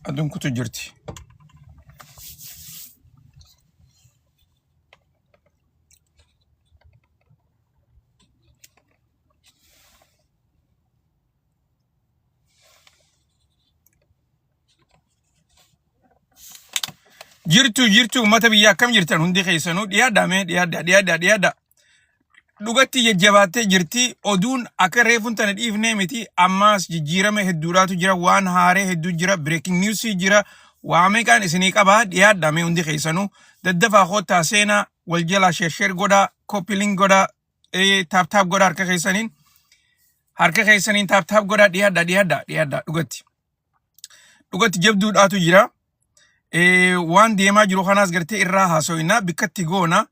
أدون كتو جرتي جرتو متى بيا كم جرتن هندي خيسانو ديادا dhugatti jajjabaatee jirti oduun akka reefun tana dhiifnee miti ammaas jijjiirame hedduudhaatu jira waan haaree hedduu jira breaking news jira waa meeqaan isinii qabaa dhiyaadhame hundi keessanuu daddafaa kootaa seenaa wal jalaa sheer godhaa koppiling godhaa taap godhaa harka keessaniin taap godhaa dhiyaadha dhugatti jabduudhaatu jira waan deemaa jiru kanaas gartee irraa haasoyinaa bikkatti goona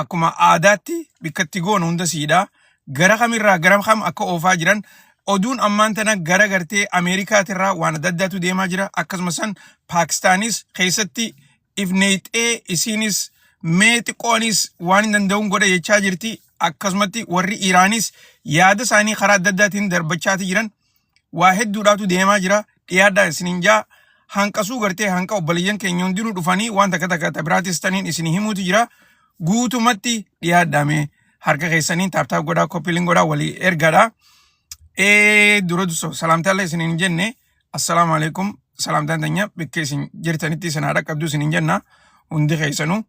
akkuma aadaatti bikkatti goona hunda siidha gara kamirraa gara kam akka oofaa jiran oduun ammaan tana gara gartee Ameerikaatirraa waan adda addaatu deemaa jira akkasumas Paakistaanis keessatti ifneexee isiinis mee xiqqoonis waan danda'uun godha jechaa jirti akkasumatti warri Iraanis yaada isaanii karaa adda addaatiin darbachaati jiran waa hedduudhaatu deemaa jira dhiyaadhaan isiniin jaa hanqasuu gartee hanqa obboleeyyan keenya hundinuu dhufanii waan takka biraatis taniin isinii himuutu jira guutumatti dhiyaadhame harka keessaniin taap godhaa koppiling godhaa walii ergadha dura duso salaamtaallee isiniin jenne assalaamu alaikum salaamtaan tanya bikke isin jirtanitti isin haadha qabdu isiniin jenna hundi keessanuu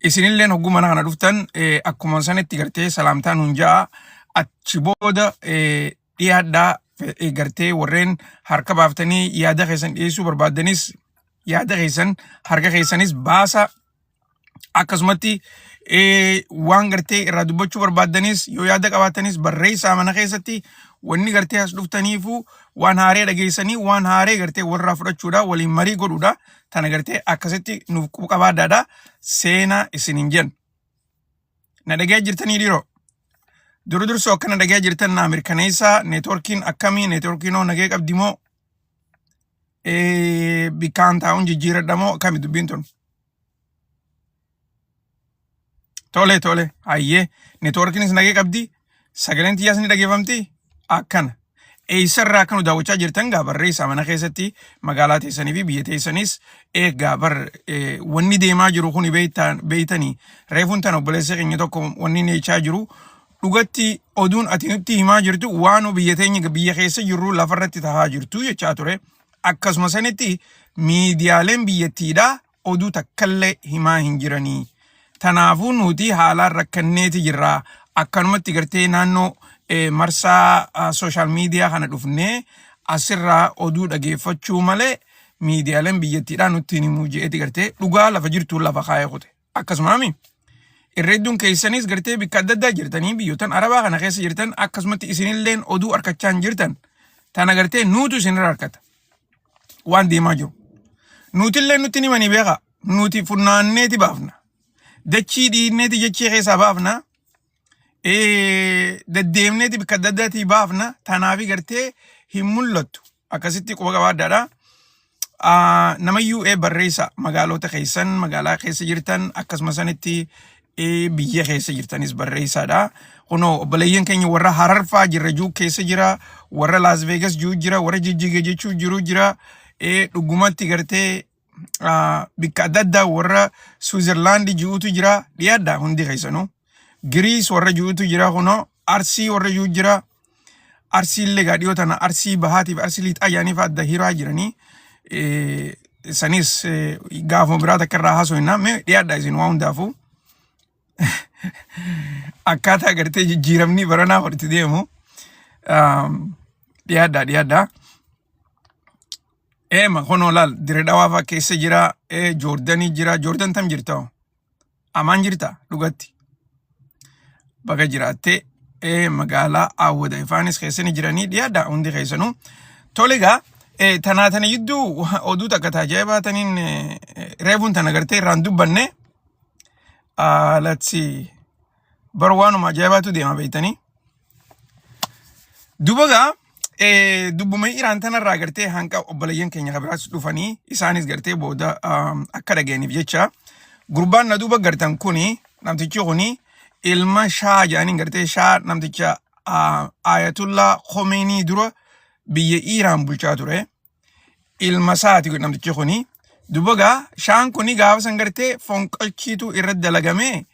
isinilleen hogguma kana dhuftan akkuma sanitti gartee salaamtaan hunjaa achi booda dhiyaadhaa gartee warreen harka baaftanii yaada keessan dhiyeessuu barbaadanis yaada keessan harka keessanis baasa akkasumatti waan gartee irraa dubbachuu barbaadanis yoo yaada qabaatanis barreessaa mana keessatti wanni gartee as dhuftaniifu waan haaree dhageessanii waan haaree gartee warraa fudhachuudha waliin marii godhuudha tana gartee akkasitti nuuf qabaadhaadha seenaa isiniin jenna na dhagee jirtanii dhiiroo dursoo akkana dhagee jirtan na mirkaneessaa neetworkiin akkamii neetworkiinoo nagee qabdimoo bikkaan taa'uun jijjiiradhamoo akkami dubbiin tun tole hayyee neetworkiinis nagee qabdi sagaleen xiyyaas ni dhageeffamti akkana eessarraa akka nu daawwachaa jirtan gaa barreessaa mana keessatti magaalaa teessanii fi biyya teessanis eegaa wanni deemaa jiru kun beeytanii reefuun tan obboleessa keenya tokko wanni neechaa jiru dhugatti oduun ati nutti himaa jirtu waan biyya teenya biyya keessa jirru lafarratti tahaa jirtu jechaa ture akkasuma sanitti miidiyaaleen biyyattiidhaa oduu takkallee himaa hin jiranii tanaafuu nuti haalaan rakkanneeti jirra akkanumatti gartee naannoo marsaa social media kana dhufnee asirraa oduu dhageeffachuu malee miidiyaaleen biyyattiidhaa nutti himuu je'eeti gartee dhugaa lafa jirtu lafa kaayee kute akkasumaami irreedduun keessanis gartee bikka adda addaa jirtanii biyyoottan arabaa kana keessa jirtan akkasumatti isinilleen oduu harkachaan jirtan tana gartee nuutu isinirra harkata waan deemaa jiru nuutillee nutti himanii beeka nuti funnaanneeti baafna dachii dhiinneeti jechee keessaa baafna deddeemneeti bikka adda addaatii baafna tanaafi gartee hin mul'attu akkasitti quba qabaadhaadha namayyuu barreessa magaalota keessan magaalaa keessa jirtan akkasuma sanitti biyya keessa jirtanis barreessaadha kunoo obboleeyyan keenya warra hararfaa jirra juu keessa jira warra Las Vegas juu jira warra jijjiga jechuu jiru jira dhugumatti gartee bikka adda addaa warra Switzerland jiruutu jira dhiyaadha hundi keessanuu Greece warra jiruutu jira kunoo Arsii warra jiru jira Arsii illee gaadhiyoo tana Arsii bahaatiif Arsii lixaa yaaniif adda hiraa jiranii sanis gaafuma biraa takka irraa haasofnaa mee dhiyaadha isin waa hundaafuu akkaataa gartee jijjiiramni baranaa walitti deemu dhiyaadha ma kono lal dire dawafa keessa jira Jordani jira Jordan tam jirta aman jirta dhugatti baga jiraatte magaalaa Awwada Ifaanis keessani jiranii dhiyaadha hundi keessanuu tolega tanaatana yidduu oduu takka tajaajibaataniin reefuun tana gartee irraan dubbanne let's see barwaanuma ajaa'ibaatu deema beeytanii dubagaa dubbuma Iraan tanarraa gartee hanqa obboleeyyan keenya kabiraas dhufanii isaanis gartee booda akka dhageeniif jecha gurbaan na duuba gartan kuni namtichi kuni ilma Shah jaaniin gartee Shah namticha Ayatullah Khomeini dura biyya Iraan bulchaa ture ilma saati namtichi kuni dubagaa Shahan kuni gaafa san gartee fonqolchiitu irratti dalagame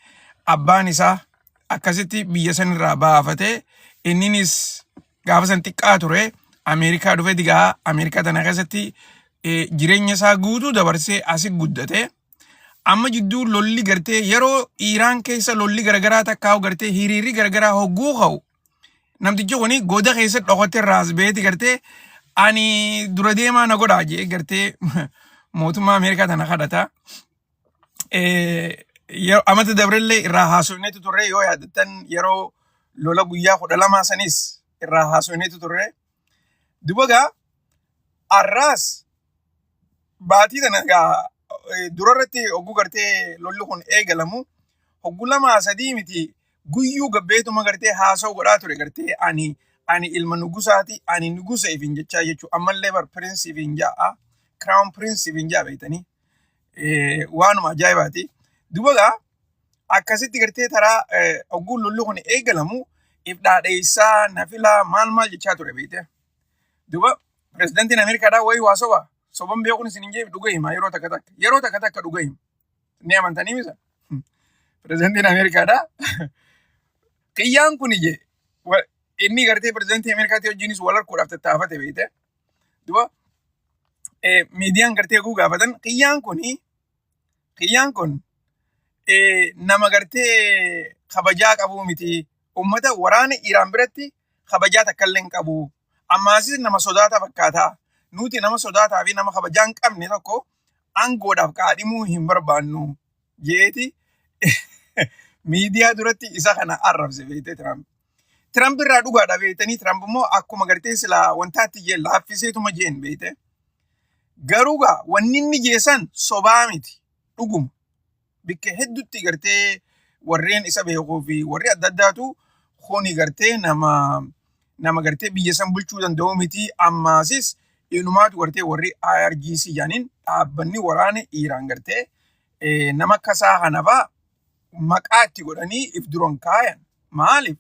abbaan isaa akkasitti biyya sanirraa baafatee inninis gaafa san xiqqaa ture Ameerikaa dhufe digaa Ameerikaa tana keessatti jireenya isaa guutuu dabarsee asi guddate amma jidduu lolli gartee yeroo Iraan keessa lolli garagaraa takkaa'u gartee hiriirri garagaraa hogguu ka'u namtichi kuni goda keessa dhokotte raasbeeti gartee ani dura deemaa na godhaa jee gartee mootummaa Ameerikaa tana kadhata amata dabrellee irraa haasofneetu turre yoo yaadattan yeroo lola guyyaa 12 sanis irraa haasofneetu turre dubagaa arraas baatii tana durarratti hogguu gartee lolli kun eegalamu hogguu 2-3 miti guyyuu gabbeetuma gartee haasoo godhaa ture gartee ani ilma nugusaati ani nugusa ifin jechaa jechuu ammallee bar prince ifin jaa crown prince ifin jaa beeytanii waanuma ajaa'ibaati dubagaa akkasitti gartee taraa hogguu lolli kun eegalamu ifdhaadheessaa nafila maal jechaa ture beeyte duba prezidentiin Ameerikaadhaa wayii waa soban beekuun isin hin jeefi dhuga hima yeroo takka dhuga hima ni amantanii misa prezidentiin Ameerikaadhaa qiyyaan kun ije inni gartee prezidentii Ameerikaatii wajjinis wal harkuudhaaf tattaafate beeyte duba miidiyaan gartee guu gaafatan qiyyaan kun nama gartee kabajaa qabu miti ummata waraana Iraan biratti kabajaa takkallee hin qabu ammaasis nama sodaata fakkaata nuti nama sodaataa fi nama kabajaa hin qabne tokko aangoodhaaf kaadhimuu hin barbaannu jeeti miidiyaa duratti isa kana arrabse beeyte Trump irraa dhugaadha beeytanii Trump immoo akkuma gartee silaa wantaatti jee laaffiseetuma jeen beeyte garuugaa wanni inni jeesan sobaa miti dhuguma bikke heddutti gartee warreen isa beekuu fi warri adda addaatu kuni gartee nama gartee biyya san bulchuu danda'u miti ammaasis inumaatu gartee warri IRGC jaaniin dhaabbanni waraana Iraan gartee nama akkasaa kanafaa maqaa itti godhanii if duron kaayan maaliif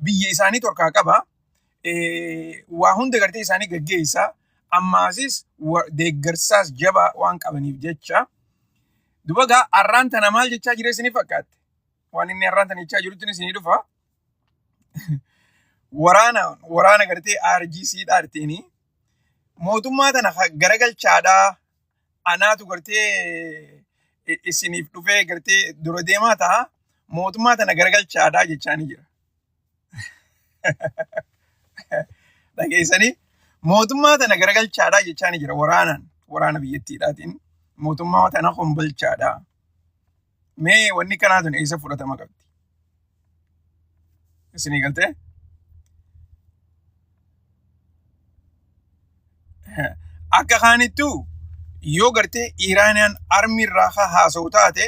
biyya isaanii torkaa qaba waa hunda gartee isaanii gaggeessaa ammaasis deeggarsaas jabaa waan qabaniif jecha dubagaa arraan tana maal jechaa jira isinii fakkaatte waan inni arraan tana jechaa jirutti isinii dhufa waraana gartee IRGC dhaarteeni mootummaa tana garagalchaadhaa anaatu gartee isiniif dhufee gartee dura deemaa ta'a mootummaa tana garagalchaadhaa jechaanii jira dhageessanii mootummaa tana garagalchaadhaa jechaanii jira waraana biyyattiidhaatiin mootummaa tana hombalchaadhaa mee wanni kanaatun eessa fudhatama qabdi isinii galtee akka kaanittu yoo gartee Iraaniyaan armii irraa haasa'u taate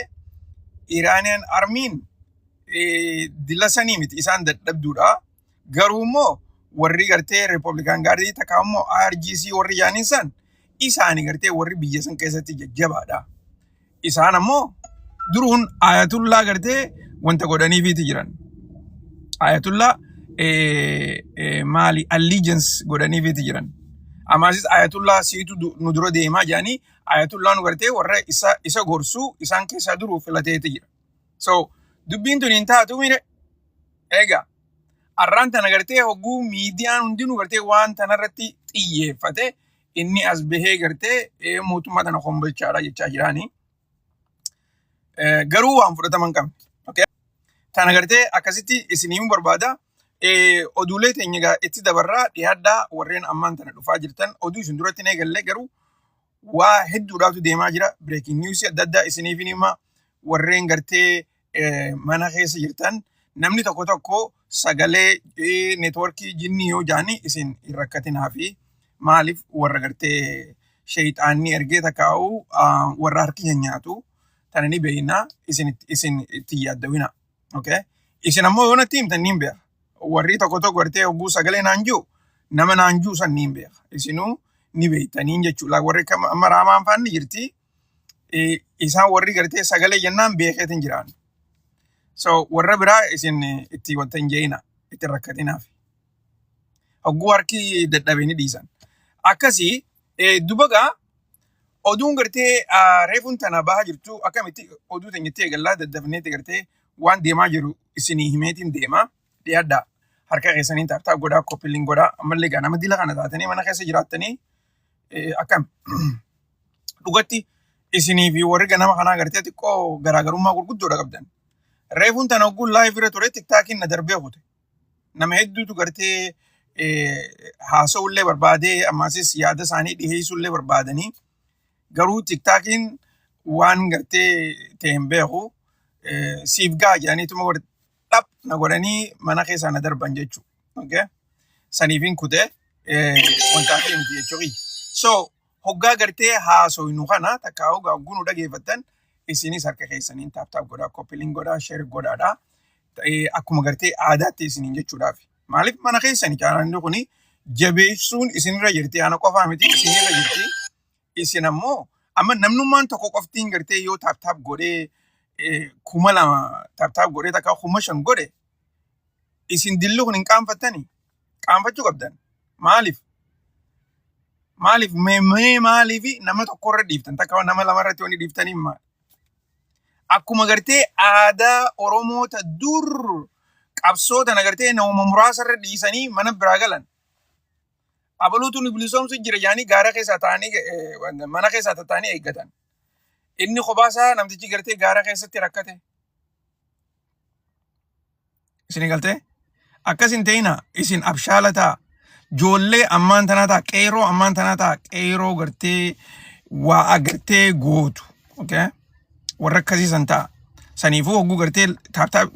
Iraaniyaan armiin dilasanii miti isaan dadhabduudha garuu immoo warri gartee Republikaan gaardii takka immoo IRGC warri jaaniin san isaanii gartee warri biyya san keessatti jajjabaadha isaan ammoo duruun Ayatullah gartee wanta godhaniifiiti jiran Ayatullah maali allegiance godhaniifiiti jiran amaasis Ayatullah siitu nu dura deemaa jaanii Ayatullah nu gartee warra isa gorsuu isaan keessaa duruu filateeti jira so dubbiin tun hin taatu mire egaa arraan tana gartee hogguu miidiyaan hundinuu gartee waan tanarratti xiyyeeffate inni as bahee gartee mootummaa tana hombalchaadha jechaa jiraanii garuu waan fudhataman qabdi okay tana gartee akkasitti isiniin barbaada oduulee teenya itti dabarraa dhiyaadhaa warreen ammaan tana dhufaa jirtan oduu isin duratti eegalle garuu waa hedduudhaatu deemaa jira. Breaking news adda addaa isiniif hima. Warreen gartee mana keessa jirtan namni tokko tokko sagalee networkii jinnii yoo jaani isin hin rakkatinaa fi maaliif warra gartee shayxaanni ergee takkaa'u warra harki nyaatu tanani beeyna isin itti yaaddawina. Okay? Isin ammoo yoo natti himtan niin beeka. Warri tokko tokko gartee hogguu sagalee naan jiru nama naan jiru san niin beeka. Isinuu ni beektaniin jechuudha. Warri amma raamaan faanni jirti. Isaan warri gartee sagalee jennaan beekeetiin jiraan. So warra biraa isin itti wanta hin jeeyina itti rakkatinaaf. Hogguu harki dadhabee ni dhiisan. Akkasii dubagaa oduun gartee reefuun tana bahaa jirtu akkamitti oduu teenyettee eegallaa daddafneetti gartee waan deemaa jiru isinii himeetiin deema. Dhiyaaddaa harka keessaniin taaptaa godhaa koppiliin godhaa ammallee gaa nama dila kana taatanii mana keessa jiraattanii akkam dhugatti isinii fi warri ganama kanaa gartee xiqqoo garaagarummaa gurguddoodha qabdan. Reefuun tana ogguun laayif irra ture tiktaakiin na darbee hute. Nama hedduutu gartee haasa'ullee barbaadee ammaasis yaada isaanii dhiheessullee barbaadanii garuu tiktaakiin waan gartee ta'een beeku siif gaa jedhaniituma godhe dhap na godhanii mana keessaa na darban jechuudha. Okay? Saniifin kutee wantaa fi miti jechuudha. So hoggaa gartee haasa'inu kana takkaa hoggaa gunu dhageeffattan isinis harka keessaniin taaptaap godhaa koppiliin godhaa sheer godhaadhaa. Akkuma gartee aadaatti isiniin jechuudhaaf. Maaliif mana keessanii kaanaan kuni jabeessuun isinirra jirti ana qofaa miti isinirra jirti. Isin ammoo amma namnummaan tokko qoftiin gartee yoo taaptaap godhee 2,000 taaptaap godhee takka 5,000 godhe isin dillu kun hin qaanfattanii qaanfachuu qabdan. Maaliif maaliif nama tokkorra dhiiftan takka nama lamarratti wani dhiiftanii maal? Akkuma gartee aadaa Oromoota dur qabsoota nagartee nama muraasarra dhiisanii mana biraa galan. Abaluutuun bilisoomsu jira jaanii gaara keessaa ta'anii mana keessaa ta'anii eeggatan. Inni kophaa namtichi gartee gaara keessatti rakkate. Isin galtee? Akkasin ta'ina isin abshaala ta'a. Joollee ammaan tanaa ta'a. Qeeroo ammaan tanaa ta'a. Qeeroo gartee waa agartee gootu. Okay? Warra akkasiisan ta'a. Saniifuu hogguu gartee taaptaap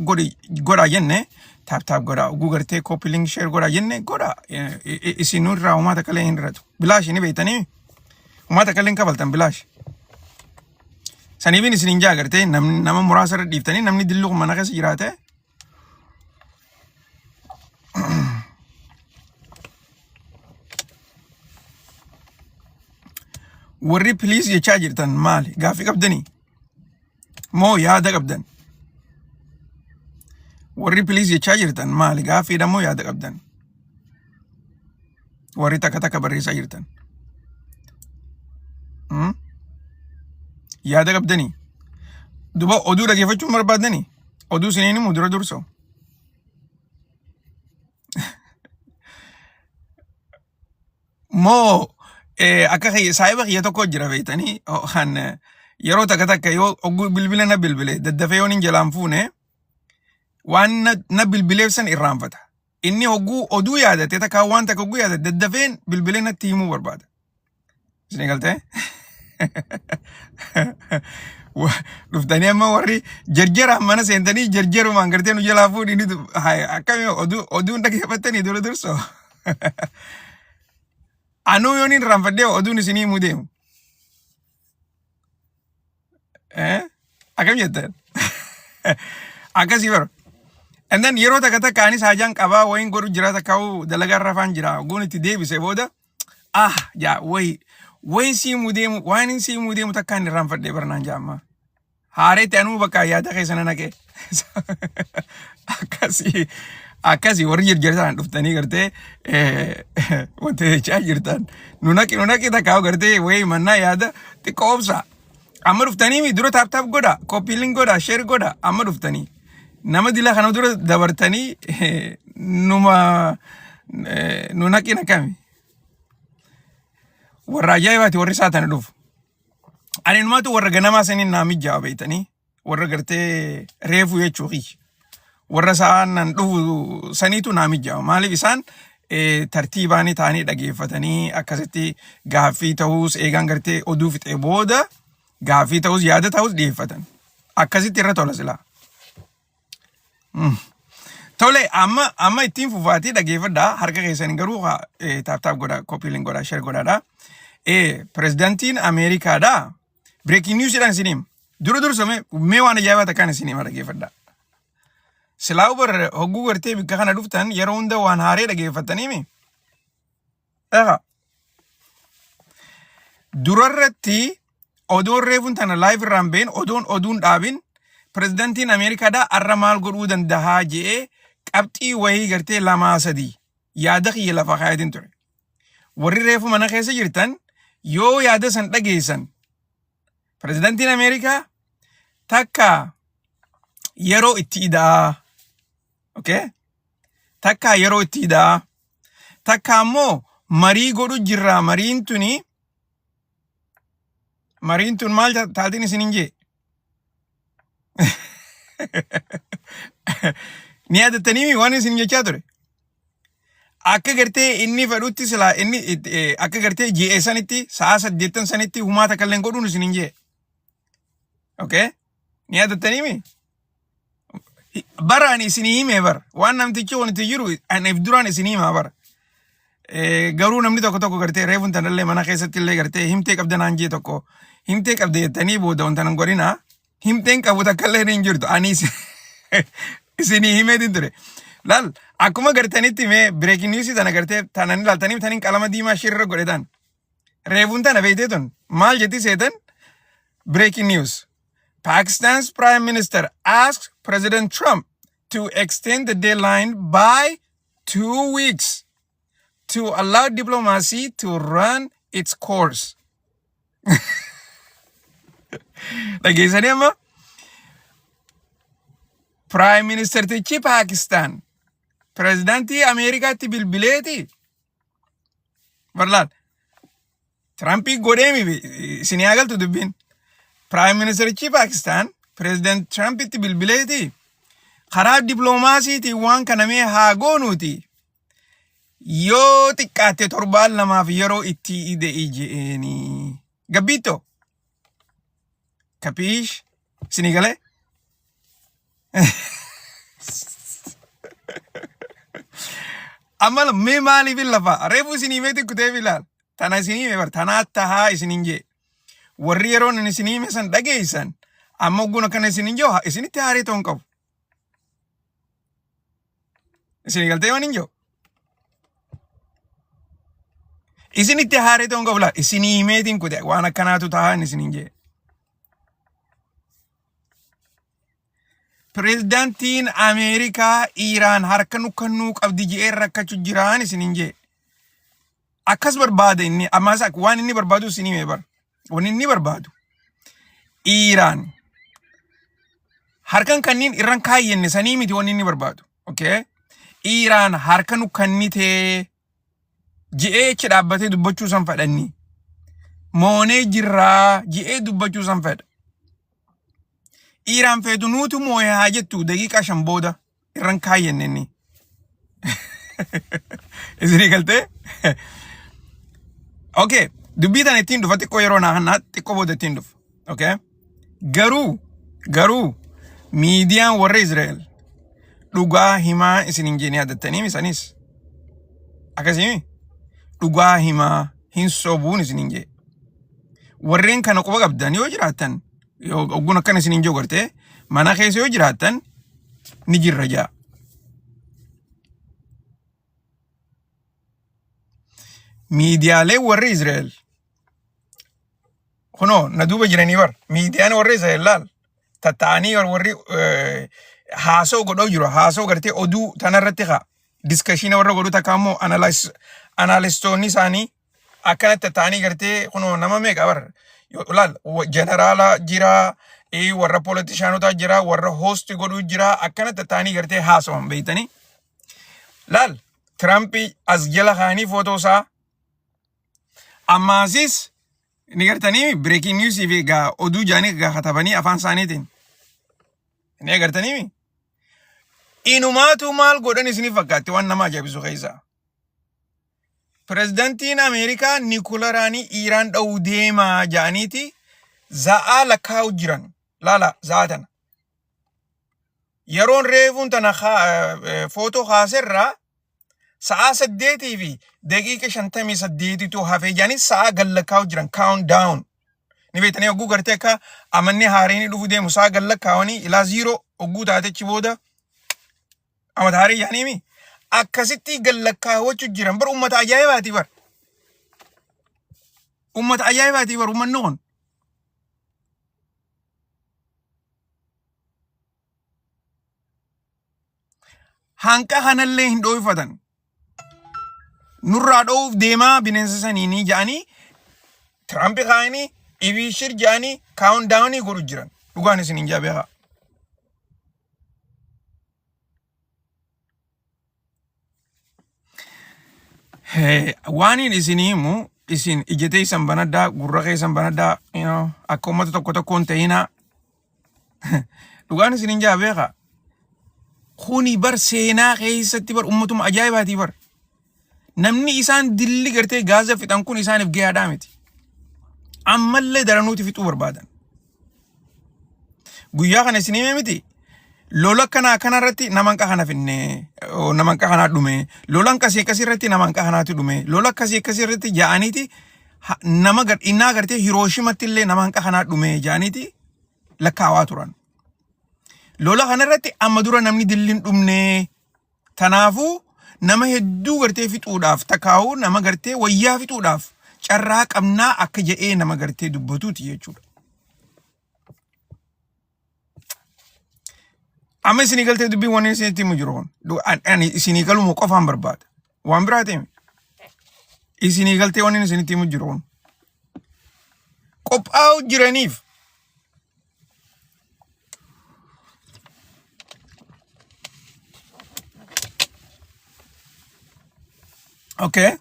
godhaa jenne taaptaap godhaa. Hogguu gartee koppiliing sheer godhaa jenne godhaa. Isin irraa uummata kalee hin irratu. Bilaash ni beektanii? Uummata kalee hin kafaltan bilaash. Saniifin isin hin jaa gartee nama muraasarra dhiiftanii namni dilluu mana keessa jiraate. Warri piliis jechaa jirtan maali? Gaaffii qabdanii? Moo yaada qabdan? Warri piliis jechaa jirtan maali? Gaaffiidha moo yaada qabdan? Warri takka barreessaa jirtan. Yaada qabdanii? Duba oduu dhageeffachuun barbaadanii? Oduu isiniin himu dura dursoo. Moo akka saayiba kiyya tokko jira beektanii kan yeroo takka yoo ogguu bilbila na bilbile daddafee yoon hin jalaan fuune waan na bilbileef san irraanfata. Inni hogguu oduu yaadate takka waan takka hogguu yaadate daddafeen bilbilee natti himuu barbaada. Isin galtee? Dhuftanii amma warri jarjaraan mana seentanii jarjarumaan gartee nu jalaa fuudhini akkami oduun dhageeffattanii dura dursoo. Anuu yoon hin irraanfadhee oduun isinii himuu deemu. Akkam jettan? Akkasii bara. And then yeroo takka anis haajaan qabaa wayin godhu jira takkaa'u dalagaa rafaan jira. Oguun itti deebise booda wayin sii himuu deemu waan hin sii himuu deemu takka hin irraanfadhee barnaan jaamma. Haareetti anuu bakka yaada keessana naqee. Akkasii warri jarjaraan dhuftanii gartee wanta jechaa jirtan. Nunaqi takkaa'u gartee wayi mannaa yaada xiqqoo obsa. Amma dhuftanii dura taaptaap godha, koppiliin godha, sheer godha. Amma dhuftanii nama dila kana dura dabartanii nunaqi naqami. Warra ajaa'ibaati warri saatana dhufu. Ani numaatu warra ganamaa saniin naa mijjaa beektanii warra gartee reefu jechuufi. Warra sa'aan dhufu saniitu naa mijjaa. Maaliif isaan tartiibaanii ta'anii dhageeffatanii akkasitti gaaffii ta'us eegaan gartee oduu fixee booda gaaffii ta'us yaada ta'us dhiyeeffatan. Akkasitti irra tola silaa. Tole amma ittiin fufaatii dhageeffadhaa harka keessanii garuu taaptaap godhaa kopiiliin godhaa share godhaadhaa. Pirezidaantiin Ameerikaadhaa breaking news jedhan isiniim. Dursome mee waan ajaa'ibaa takkaan isiniima dhageeffadhaa. Silaa ubar hogguu gartee bikka kana dhuftan yeroo hunda waan haaree dhageeffataniimi. Durarratti odoon reefun tana live irraan been oduun dhaabin pirezidaantiin Ameerikaadhaa arra maal godhuu dandahaa je'ee qabxii wayii gartee lamaa sadii yaada kiyya lafa kaayatiin ture. Warri reefu mana keessa jirtan yoo yaada san dhageessan pirezidaantiin Ameerikaa takka yeroo itti idaa. Okay? Takka yeroo itti idaa. Takka ammoo marii godhu jirra. Mariin tun maal taatiin isinin jee? Ni yaadattanii waan isin jechaa ture. Akka gartee inni fedhutti silaa inni akka gartee ji'ee sanitti sa'a 8 sanitti humaata kalleen godhuun isinin jee. Okay? Ni yaadattanii bara ani isinii hime bar waan namtichi wanti jiru aniif duraan isinii hima bar. Garuu namni tokko gartee reefun tanallee mana keessatti illee gartee himtee qabda naan jee tokko himtee qabda jettanii booda wanta nan godhina himteen qabu takkallee hin jirtu ani isinii himeetiin ture. Laal akkuma gartanitti mee breaking news tana gartee tanan ilaaltanii tanin qalama diimaa shirra godhetan. Reefun tana beeytee tun maal jetti seetan breaking news. Pakistan's Prime Minister asked President Trump to extend the deadline by 2 weeks to allow diplomacy to run its course. Dhageessanii amma Prime Minister tichi Pakistan Presidentii Ameerikaatti bilbileeti. Barlaal Trumpii godheemi isinii agaltu dubbiin. Prime Minister chi Pakistan President Trump itti bilbileeti. Karaa diplomaasiitii waan kanamee haa goonuuti. Yoo xiqqaatte 7 yeroo itti ide ijeeni. Gabbito. Capish? Isinii galee? Amma mee maaliif lafa? Reefu isinii meeti kutee bilaal. Tana isinii mee bar tanaa tahaa isiniin jee. Warri yeroon isinii mee san dhageessan amma oguna kana isiniin joo isinitti haarii ta'uun qabu. Isinii galtee waan hin joo? Isinitti haarii ta'uun qabu laa isinii meetiin kute waan akkanaatu tahaa isiniin jee. Pirezidaantiin Ameerikaa Iiraan harka nukkannuu qabdi je'ee rakkachuu jiraan isiniin jee. Akkas barbaada inni ammaas waan inni barbaadu isinii mee bar. Waan inni barbaadu. Iiraan harkan kanniin irran kaayyenne sanii miti waan inni barbaadu. Okay? Iiraan harka nukkannitee je'ee achi dhaabbatee dubbachuu san fedhanni. Moonee jirraa je'ee dubbachuu san fedha. Iiraan feetu nuutu moo'ee haa jettu daqiiqaa 5 booda irran kaayyenne inni. Isinii galtee? Okay. Dubbii tan ittiin dhufa xiqqoo yeroo naa xiqqoo booda ittiin dhufa. Okay? Garuu miidiyaan warra Israa'el dhugaa himaa isiniin jeenii yaadattanii isanis. Akkasii dhugaa himaa hin sobuun isiniin jee. Warreen kana quba qabdan yoo jiraattan yoo oggun akkana isiniin joo gartee mana keessa yoo jiraattan ni jirra jaa. Miidiyaalee warra Israa'el kuno na duuba jiranii bar miidiyaan warra Israa'el laal tattaanii warri haasoo godhoo jiru haasoo gartee oduu tanarratti haa diskashina warra godhu takka ammoo analistoonni isaanii akkanatti tattaanii gartee kuno nama meeqa bar laal jeneraala jira warra politishaanotaa jira warra hosti godhuu jira akkanatti tattaanii gartee haasawan beeytanii laal Trumpii as jala kaanii footoo isaa Ammasis ni gartanii breaking news fi ga oduu jaanii ga katabanii afaan isaaniitiin. Ni gartanii inumaatu maal godhan isiniif fakkaatti waan nama ajaa'ibisu keessa. Prezidantiin Ameerikaa Nikulaaraanii Iiraan dha'uu deemaa jaaniiti za'aa lakkaa'u jiran. Laala za'aa tana. Yeroon reefuun tana footoo kaaserraa sa'a 8 fi daqiiqa 58tu hafee jaanii sa'a gallakkaa'u jiran count down. Ni beektanii ogguu gartee akka amanni haariin dhufu deemu sa'a gallakkaa'anii ilaa 0 ogguu taatechi booda amata haarii jaaniimi. Akkasitti gallakkaawwachu jiran bar ummata ajaa'ibaati bar. Ummata ajaa'ibaati bar ummanni kun. Hanqa kanallee hin dhooyfatan. Nurraa dhoof deemaa bineensa saniini jaanii Trump kaanii ibishir jaanii count downii godhu jiran. Dhugaan isin hin jaabeeqa. Waanin isiniimu isin ijjete isan banaddaa gurra keessan banaddaa akka ummata tokkoon ta'ina. Dhugaan isin hin jaabeeqa. Kuni bar seenaa keessatti bar ummatuma ajaa'ibaati bar. Namni isaan dilli gartee gaaza fixan kun isaaniif gahaadhaa miti. Ammallee daranuuti fixuu barbaadan. Guyyaa kana isin hime miti. Lola kanarratti naman kana finne naman kana dhume. Lolan kasirratti naman kanaatu dhume. Lola kasirratti jaaniiti nama innaa gartee Hiroshimatti illee naman kana dhume jaaniiti lakkaawaa turan. Lola kanarratti amma dura namni dillin dhumne. Tanaafuu nama hedduu gartee fixuudhaaf takaa'u nama gartee wayyaa fixuudhaaf carraa qabnaa akka jedhee nama gartee dubbatuuti jechuudha. Amma isinii galtee dubbii waan isinitti himu jiru kun. Ani isinii galuu qofaan barbaada. Waan biraa ta'e isinii galtee waan isinitti himu jiru kun. Qophaa'u jiraniif. Okay.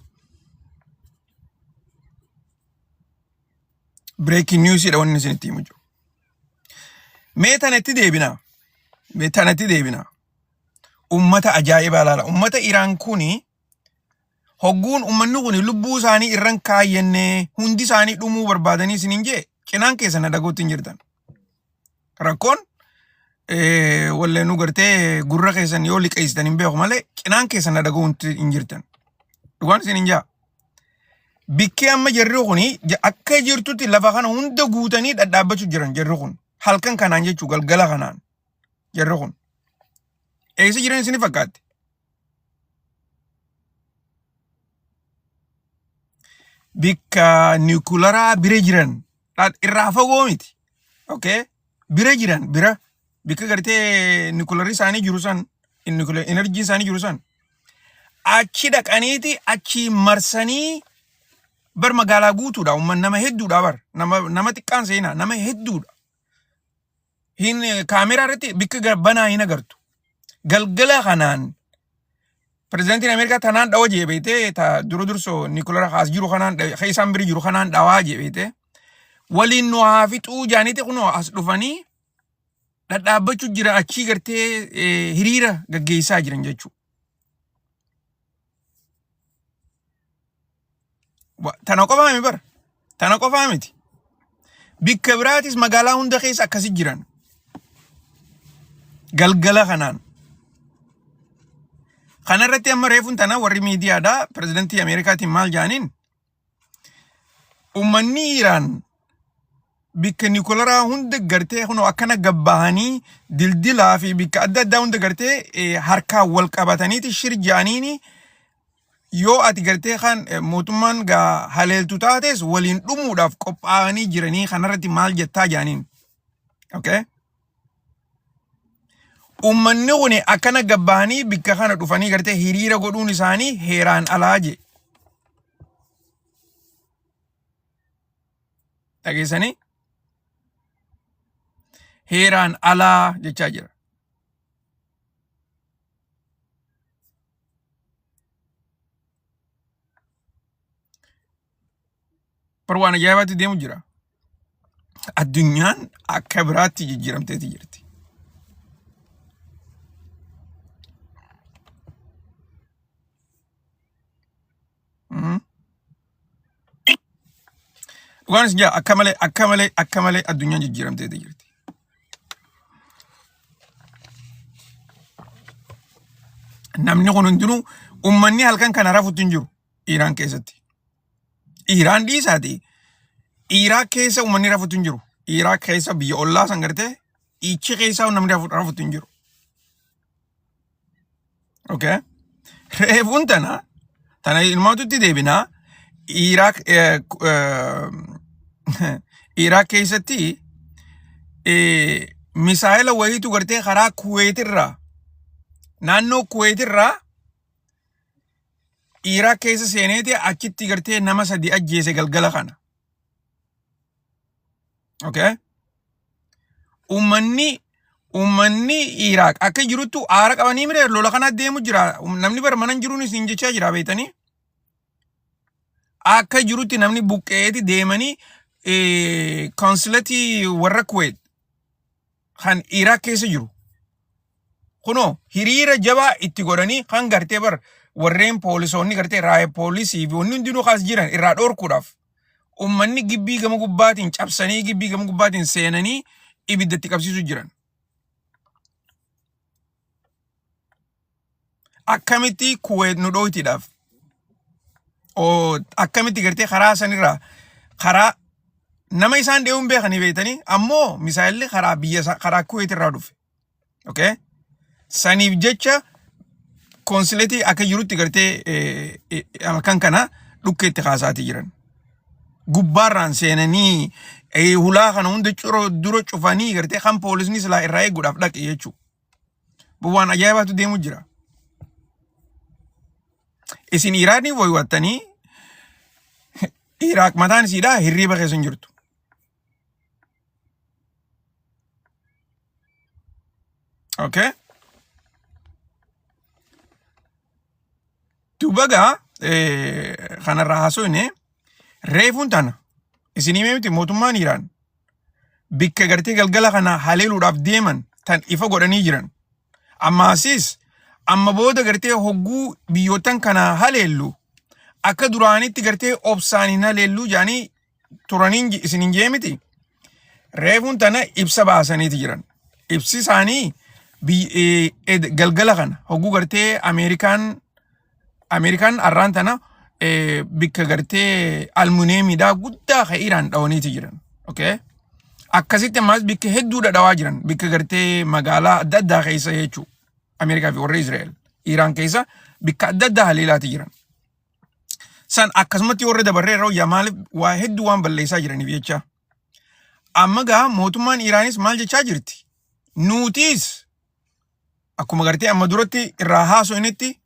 Breaking news dha waan isinitti himu jiru. Mee tanatti deebina. Ummata ajaa'ibaa laala. Ummata Iraan kuni hogguun ummanni kuni lubbuu isaanii irran kaayyannee hundi isaanii dhumuu barbaadanii isiniin jee cinaan keessan dhagootti hin jirtan. Rakkoon wallee nu gartee gurra keessan yoo liqeessitan hin beeku malee cinaan keessan dhagootti hin jirtan. Dhugaan isin hin jaa. Bikkee amma jarri kuni akka jirtutti lafa kana hunda guutanii dhadhaabbachuu jiran jarri kun. Halkan kanaan jechuu galgala kanaan jarri kun. Eessa jiran isin fakkaatti? Bikka Nikulaaraa bira jiran irraa fagoo miti. Okay? Bira jiran bira. Bikka gartee Nikulaarri isaanii jiru san enerjii isaanii jiru san. Achi dhaqaniiti achi marsanii bar magaalaa guutuudha. Umman nama hedduudha bar. Nama xiqqaan seenaa nama hedduudha. Hin kaameraa irratti bikka banaa hin agartu. Galgala kanaan Prezidantiin Ameerikaa tanaan dhawaa jeebeete ta durso Nikulaara haas jiru kanaan isaan biri jiru kanaan dhawaa jeebeete waliin nu haa fixuu jaaniiti kunoo as dhufanii dhadhaabbachuu jira achii gartee hiriira gaggeessaa jiran jechuu. Tana qofaa mi bar? Tana qofaa miti. Bikka biraatis magaalaa hunda keessa akkasi jiran. Galgala kanaan. Kanarratti amma reefuun tana warri miidiyaadhaa Prezidantii Ameerikaatiin maal jaaniin ummanni Iraan bikka Nikulaaraa hunda gartee kunoo akkana gabbahanii dildilaa fi bikka adda addaa hunda gartee harkaa wal qabataniiti shirjaaniini yoo ati gartee kan mootummaan gaa haleeltu taates waliin dhumuudhaaf qophaa'anii jiranii kanarratti maal jettaa jaaniin. Okay? Ummanni kuni akkana gabbahanii bikka kana dhufanii gartee hiriira godhuun isaanii heeraan alaa je. Dhageessanii? Heeraan alaa jechaa jira. Par waan ajaa'ibaatti deemu jira. Addunyaan akka biraatti jijjiiramteeti jirti. Dhugaan is jaa akka malee addunyaan jijjiiramtee jirti. Namni kun hundinuu ummanni halkan kana rafuutti hin jiru Iraan keessatti. Iraan dhiisaati. Iraaq keessa ummanni rafuutti hin jiru. Iraaq keessa biyya ollaa san gartee ichi keessa namni rafuutti hin jiru. Okay? Reefuun tana ilmaatutti deebinaa Iraaq Iraaq keessatti misaa'ila wayiitu gartee karaa Kuweetirraa naannoo Kuweetirraa Iraaq keessa seeneeti achitti gartee nama 3 ajjeese galgala kana. Okay? Ummanni Iraaq akka jiruttu aara qabanii mire lola kana deemu jira. Namni bar manan jiruun isin jechaa jira beetanii. Akka jirutti namni buqqeeti deemanii konsulati warra Kuwait kan Iraaq keessa jiru. Kuno hiriira jabaa itti godhanii kan gartee bar warreen poolisoonni gartee raayyaa poolisii fi wanni hundinuu kaas jiran irraa dhorkuudhaaf ummanni gibbii gama gubbaatiin cabsanii gibbii gama gubbaatiin seenanii ibiddatti qabsiisu jiran. Akkamitti Kuwait nu dhooytiidhaaf akkamitti gartee karaa sanirraa karaa nama isaan deemuun beekanii beektanii ammoo misaa'illi karaa biyya karaa Kuwait irraa dhufe. Okay? Saniif jecha konsuletii akka jirutti gartee halkan kana dhukkeetti kaasaatii jiran. Gubbaarraan seenanii hulaa kana hunda dura cufanii gartee kan poolisni silaa irraa eeguudhaaf dhaqe jechuudha. Bu'aan ajaa'ibaatu deemu jira. Isin Iraanii woywattanii Iraaq mataan isiidhaa hirriiba keessa hin jirtu. Okay? Dubagaa kanarraa haasofne reefuun tana isin himemti mootummaan Iraan bikka gartee galgala kana haleeluudhaaf deeman tan ifa godhanii jiran. Ammaasis amma booda gartee hogguu biyyootan kana haleellu akka duraanitti gartee obsaaniin haleellu jaanii turaniin isin hin jeemiti. Reefuun tana ibsa baasaniiti jiran. Ibsi isaanii galgala kana hogguu gartee Amerikaan arraan tana bikka gartee almuneemiidhaa guddaa ka Iraan dhawaniiti jiran. Okay? Akkasitti ammas bikka hedduudha dhawaa jiran bikka gartee magaalaa adda addaa keessa jechuudha. Amerikaa fi warra Israa'el Iraan keessa bikka adda addaa haleelaati jiran. San akkasumatti warra dabarree yeroo maaliif waa hedduu waan balleessaa jiraniif jecha. Amma gaa mootummaan Iraanis maal jechaa jirti? Nuutis akkuma gartee amma duratti irraa haasofnetti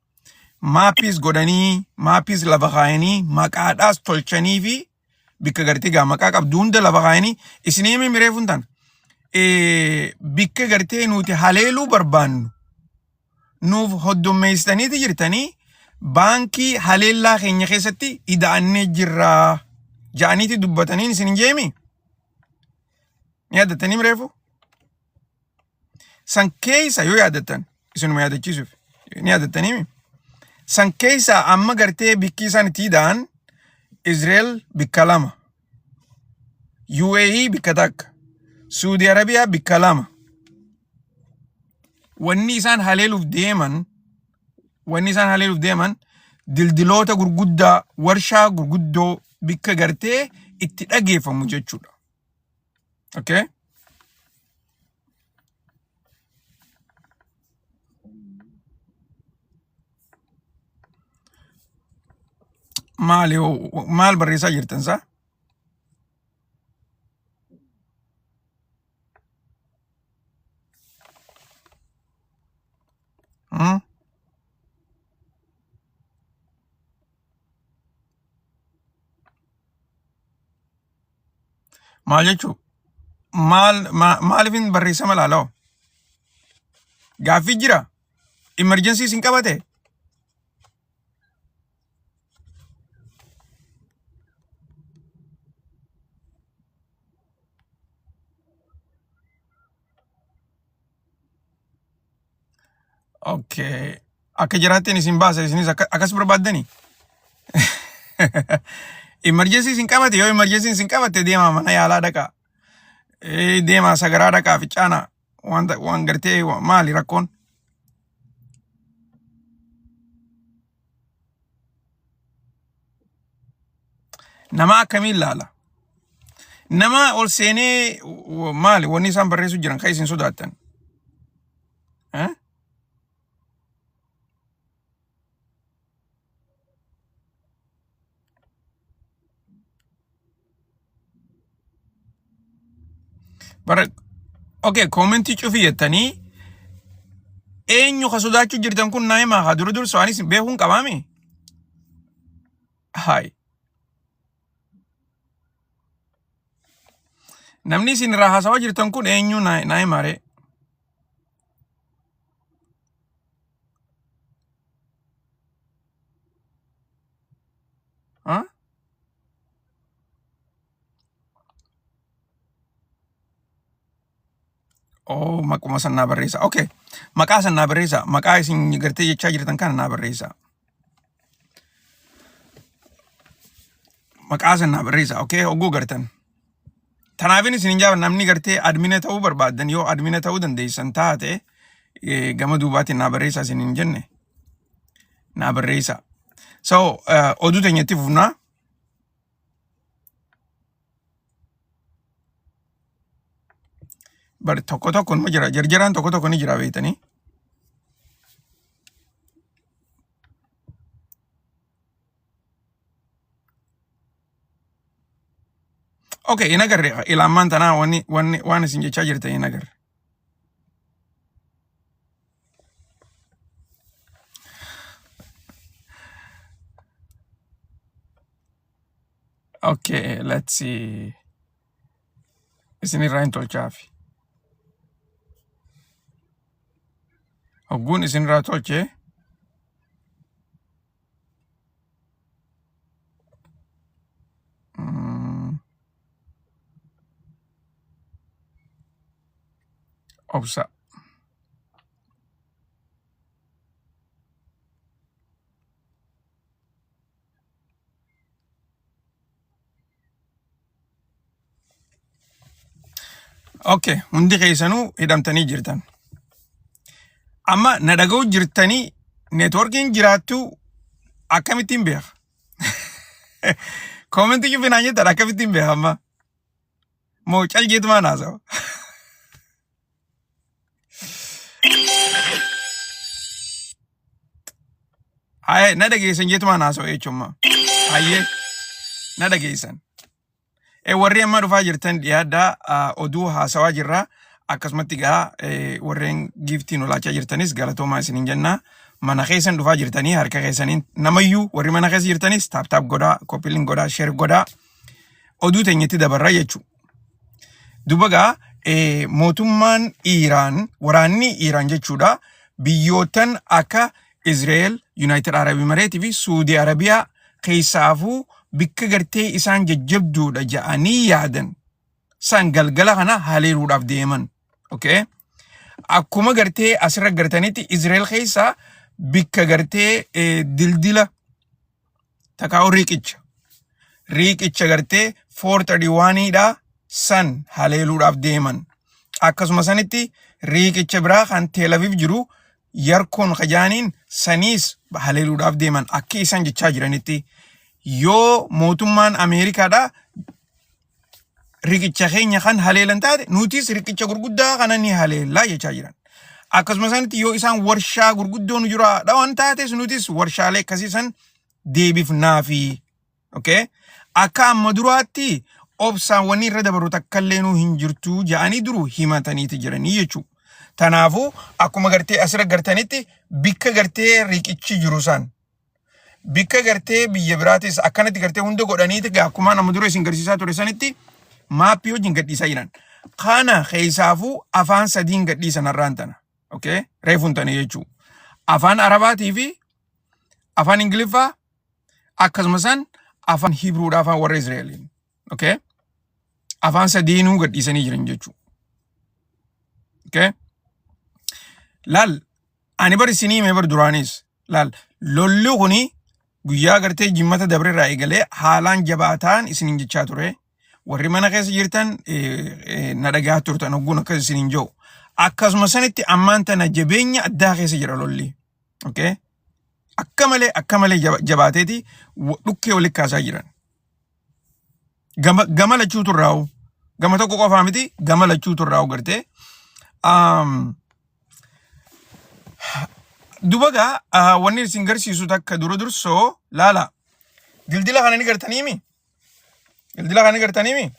maappis godhanii maappis lafa kaayanii maqaadhaas tolchanii fi bikka gartee gaa maqaa qabdu hunda lafa kaayanii isin himee mireefuun tan bikka gartee nuti haleeluu barbaannu nuuf hoddommeessitaniiti jirtanii baankii haleellaa keenya keessatti ida'annee jirraa ja'aniiti dubbataniin isin hin jeemi. Ni yaadattanii mireefu? San keessa yoo yaadattan isinuma yaadachiisuuf ni yaadattanii san keessa amma gartee bikki isaan itti ida'an Israa'el bikka 2, UAE bikka 1, Saudi Arabiyaa bikka 2. Wanni isaan haleeluuf deeman dildiloota gurguddaa warshaa gurguddoo bikka gartee itti dhageeffamu jechuudha. Okay? Maal barreessaa jirtan saa? Maal jechuu? Maaliifin barreessama laala'u? Gaaffii jira? Emergency isin qabate? Okay. Akka jiraatteen isin baasa isinis akkas barbaaddanii? Emergency sin qabate yoo emergency sin qabate deema mana yaalaa dhaqa. Deema sagaraa dhaqaa ficaana waan gartee maali rakkoon. Nama akkamiin laala. Nama ol seenee maali wanni isaan barreessu jiran kan isin sodaattan. Bara okay commenti cufi yettanii eenyu ka sodaachuu jirtan kun naayimaa haa dura dursaanis beekuun qabaame. Hai. Namni isin irraa haasawaa jirtan kun eenyu naayimaare. Oh, makuma san naa barreessa. Okay. Maqaa san naa barreessa. Maqaa isin gartee jechaa jirtan kana naa barreessa. Maqaa san naa barreessa. Okay, oguu gartan. Tanaafin isin hin jaaban namni gartee admina ta'uu barbaadan yoo admina ta'uu dandeessan taate gama duubaatiin naa barreessa isin hin jenne. Naa barreessa. So, oduu teenyatti fufnaa. Bar tokko ma jira jarjaraan tokko ni jira beeytanii. Okay, in agarre ilaamaan tanaa waan isin jechaa jirtan in agarre. Okay, let's see. Isin irraa hin tolchaafi. Ogguun isin irraa tolchee. Obsa. Okay, hundi keessanuu hidhamtanii jirtan. Amma na dhaga'uu jirtanii networkiin jiraattu akkamittiin beeka? Commenti cufinaan jettan akkamittiin beeka amma? Moo caljeetumaan haasawa? Haye na dhageessan jeetumaan haasawa jechuummaa. Hayyee na dhageessan. Warri amma dhufaa jirtan dhiyaadhaa oduu haasawaa jirraa. Akkasumatti gaa warreen giftiin olaachaa jirtanis galatoomaa isin hin jennaa. Mana keessan dhufaa jirtanii harka keessaniin namayyuu warri mana keessa jirtanis taap godhaa, koppiliin godhaa, sheer godhaa. Oduu teenyatti dabarraa jechuu. Duba gaa mootummaan Iiraan, waraanni Iiraan jechuudha. Biyyootan akka Israa'el, United Arab Emirates fi Saudi Arabiyaa keessaafuu bikka gartee isaan jajjabduudha ja'anii yaadan. San galgala kana haleeluudhaaf deeman. Okay? Akkuma gartee asirra gartanitti Israa'el keessaa bikka gartee dildila takaa'u riiqicha gartee 431dha san haleeluudhaaf deeman. Akkasuma sanitti riiqicha biraa kan Tel Aviv jiru yarkoon kajaaniin saniis haleeluudhaaf deeman akka isaan jechaa jiranitti yoo mootummaan Ameerikaadha riqicha keenya kan haleelan taate nutis riqicha gurguddaa kana ni haleellaa jechaa jiran. Akkasuma sanitti yoo isaan warshaa gurguddoon jira dhawan taates nutis warshaalee akkasiisan deebifnaafi. Okay? Akka amma duraatti obsaan wanni irra dabaru takkallee nu hin jirtu ja'anii duru himataniiti jiranii jechuu. Tanaafuu akkuma gartee asirra gartanitti bikka gartee riqichi jiru san. Bikka gartee biyya biraatis akkanatti gartee hunda godhaniiti akkuma nama dura isin garsiisaa ture sanitti maappii wajjin gadhiisaa jiran. Kana keessaafuu afaan sadiin gadhiisan har'aan tana. Okay? Reefuun tana jechuu. Afaan Arabaatii fi afaan Ingiliffaa akkasuma san afaan Hibruudha afaan warra Israa'eliin. Okay? Afaan sadiinuu gadhiisanii jiran jechuu. Okay? Laal ani bar isinii mee bar duraanis laal lolli kuni guyyaa gartee jimmata dabre irraa eegalee haalaan jabaataan isiniin jechaa ture. Warri mana keessa jirtan na dhagaa turtan ogguun akkas isiniin jiru. Akkasuma sanitti ammaan tana jabeenya addaa keessa jira lolli. Okay? Akka malee jabaateeti dhukkee walitti kaasaa jiran. Gama lachuu turraa'u. Gama tokko qofaa miti gama lachuu turraa'u gartee. Dubagaa wanni isin garsiisu takka dursoo laala. Dildila kana ni gartaniimi? Dildila kana ni gartaniimi?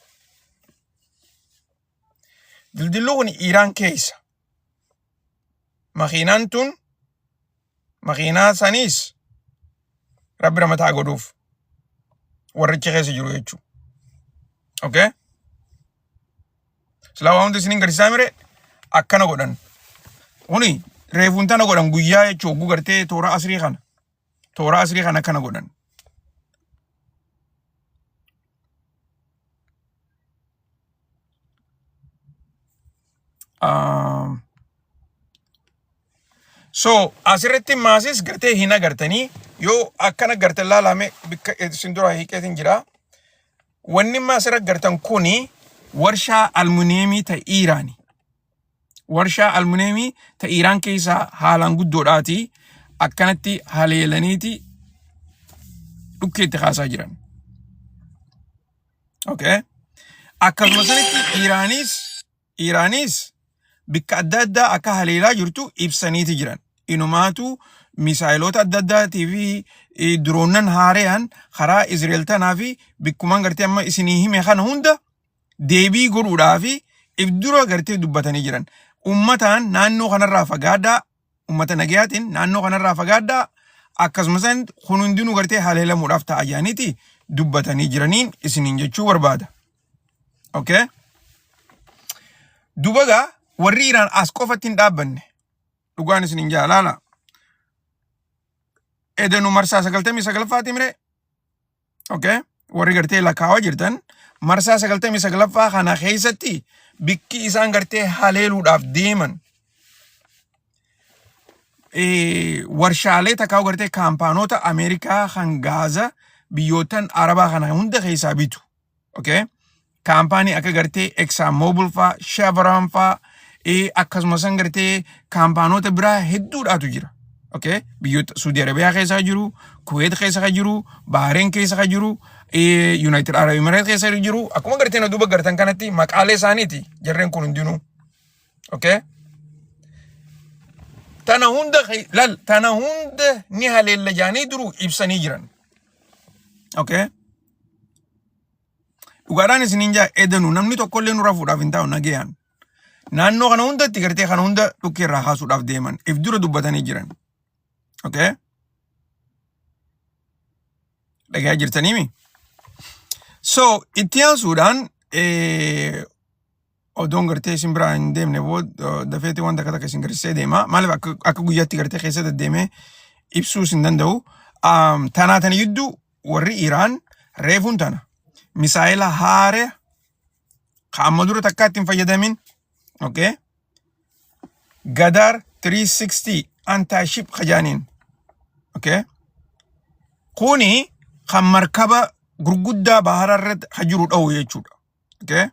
Dildillu kun Iraan keessa. Makiinaan tun makiinaa saniis rabbi ramataa godhuuf warricha keessa jiru jechuudha. Okay? Silaa waan hundi isiniin garsiisaa mire akkana godhan. Kuni reefuun tana godhan guyyaa jechuun oguu gartee toora asrii kana. Toora asrii kana akkana godhan. So asirratti maasis gartee hin agartanii yoo akkana gartan laalame bikka isin dura hiikeetiin jira. Wanni maasirra gartan kuni warshaa almuneemii ta Iiraani. Warshaa almuneemii ta Iiraan keessaa haalaan guddoodhaati akkanatti haleelaniiti dhukkeetti kaasaa jiran. Okay? Akkasuma sanitti Iiraanis bikka adda addaa akka haleelaa jirtu ibsaniiti jiran. Inumaatu misaayilota adda addaatii fi diroonnan haaraan karaa Izraa'el tanaa fi bikkumaan gartee amma isinii hime kana hunda deebii godhuudhaa fi ibdura gartee dubbatanii jiran. Ummataan naannoo kanarraa fagaadhaa, ummata nagayaatiin naannoo kanarraa fagaadhaa akkasumas kun hundinuu gartee haleelamuudhaaf ta'ayyaaniiti dubbatanii jiraniin isiniin jechuu barbaada. Okay? Dubagaa warri Iraan as qofatti hin dhaabbanne dhugaan isiniin jaalaala. Edenu marsaa 99 mire. Okay? Warri gartee lakkaawaa jirtan marsaa 99 kana keessatti bikki isaan gartee haleeluudhaaf deeman warshaalee takkaa'u gartee kaampaanota Ameerikaa kan Gaaza biyyootan Arabaa kana hunda keessaa bitu. Okay? Kaampaanii akka gartee Exxon Mobil faa, Chevron faa, akkasumas gartee kaampaanota biraa hedduudhaatu jira. Okay? Biyyoota Saudi Arabiyaa keessa jiru, Kuwait keessa jiru, Bahrain keessa jiru, United Arab Emirates keessa jiru. Akkuma gartee na duuba gartan kanatti maqaalee isaaniiti jarreen kun hundinuu. Okay? Tana hunda ni haleella jaanii duru ibsanii jiran. Okay? Dhugaadhaan isiniin jaa edanu namni tokkollee nurra fuudhaaf hin taa'u nagayaan. Naannoo kana hundatti gartee kana hunda dhukkee irraa kaasuudhaaf deeman. If dura dubbatanii jiran. Okay? Dhagaa jirtaniimi? So, itti aansuudhaan odoon gartee isin biraa hin deemne dafeetii wanta akka takka isin garsiisee deema. Maaliif akka guyyaatti gartee keessa deddeemee ibsuu isin danda'u. Tanaa tana jidduu warri Iraan reefuun tana. Misaayila haare amma dura takka ittiin fayyadamin. Okay? Gadar 360 anti-ship kajaaniin. Okay? Kuni kan markaba gurguddaa bahara irratti hajiru dha'u jechuudha. Okay?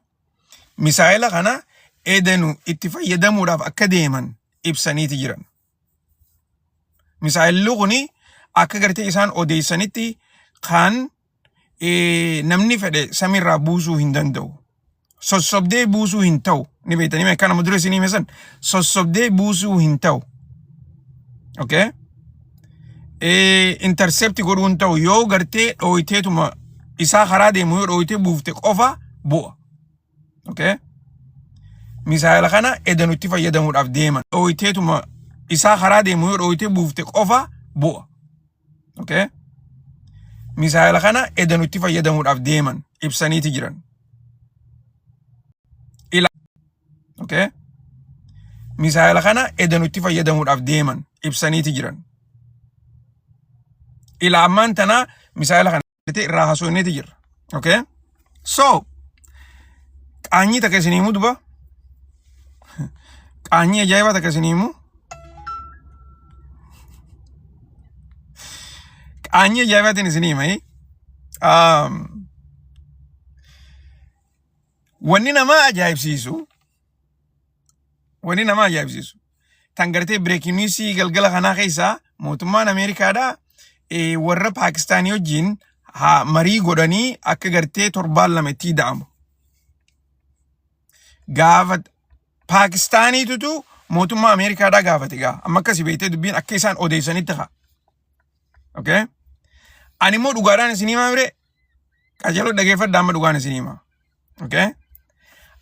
Misaayila kana edenu itti fayyadamuudhaaf akka deeman ibsaniiti jiran. Misaayilli kuni akka gartee isaan odeessanitti kan namni fedhe samiirraa buusuu hin danda'u. Sossobdee buusuu hin ta'u. Ni beektanii meeqa nama dura isinii meesan sossobdee buusuu hin ta'u. Okay? Intercepti godhuu hin ta'u yoo gartee dhooyiteetuma isaa karaa deemu yoo dhooyitee buufte qofa bu'a. Okay? Misaayila kana edanutti fayyadamuudhaaf deeman. Dhooyiteetuma isaa karaa deemu yoo dhooyitee buufte qofa bu'a. Okay? Misaayila kana edanutti fayyadamuudhaaf deeman ibsaniiti jiran. Okay? Misaayila kana edanutti fayyadamuudhaaf deeman ibsaniiti jiran. Ila ammaan tana misaayila kana irraa haasofneeti jirra. Okay? So, qaanyii takka isin himu duba. Qaanyii ajaa'ibaa takka isin himu. Anya jaabatin isinii mai. Wanni nama ajaa'ibsiisu. Wanni nama ajaa'ibsiisu. Tan gartee breaking news galgala kanaa keessaa mootummaan Ameerikaadhaa warra Paakistaanii wajjin marii godhanii akka gartee torbaan lama itti da'amu. Gaafa Paakistaaniitutu mootummaa Ameerikaadhaa gaafate gaa. Amma akkasii beektee dubbiin akka isaan odeessanitti haa. Okay? Ani immoo dhugaadhaan isinii himaa mire qajeeloo dhageeffadhaa amma dhugaan isinii himaa. Okay?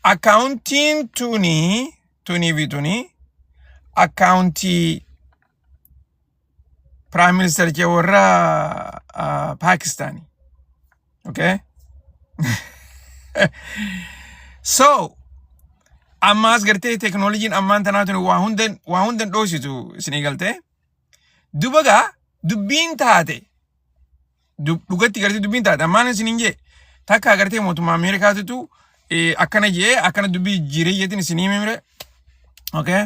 Akkaawuntiin tunii akkaawuntii Prime Minister kee warra Pakistani. Okay? So, ammaas gartee teknooloojiin ammaan tanaa tuni waa hundan dhoositu isinii galtee. Dubagaa dubbiin taate dhugatti gartee dubbiin taate ammaan isiniin jee takka gartee mootummaa Ameerikaatitu akkana jee akkana dubbii jireeyyatiin isinii mimire. Okay?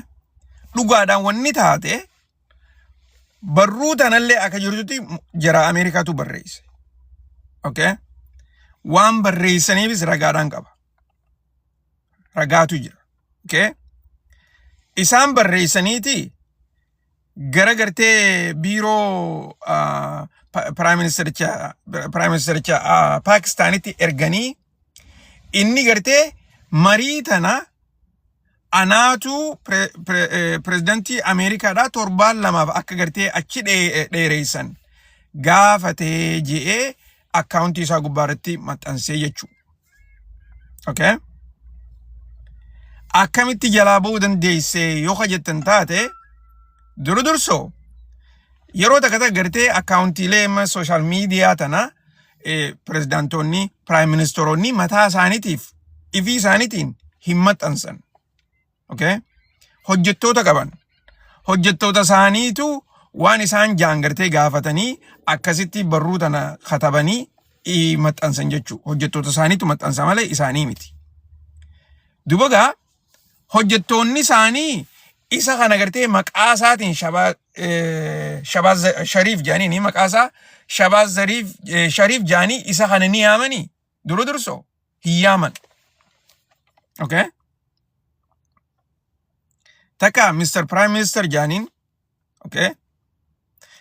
Dhugaadhaan wanni taate barruu tanallee akka jirtutti jara Ameerikaatu barreesse. Okay? Waan barreessaniifis ragaadhaan qaba. Ragaatu jira. Okay? Isaan barreessaniiti gara gartee biiroo Prime Ministericha Paakistanitti erganii inni gartee marii tana anaatu Prezidantii Ameerikaadhaa torbaan lamaaf akka gartee achi dheereessan gaafatee je'ee akkaawuntii isaa gubbaarratti maxxansee jechuudha. Okay? Akkamitti jalaa ba'uu dandeessee yoo jettan taate dursoo yeroo takka gartee akkaawuntiilee social media tana Prezidantoonni, Prime Ministeeronni mataa isaaniitiif ifii isaaniitiin hin maxxansan. Okay? Hojjettoota qaban. Hojjettoota isaaniitu waan isaan jaan gartee gaafatanii akkasitti barruu tana katabanii maxxansan jechuudha. Hojjettoota isaaniitu maxxansa malee isaanii miti. Dubagaa hojjettoonni isaanii isa kana gartee maqaa isaatiin Shabaaz Shariif jaanii maqaa isaa Shabaaz Shariif jaanii isa kana ni yaamanii dursoo hin yaaman. Okay? Taka Mr. Prime Minister jaaniin. Okay?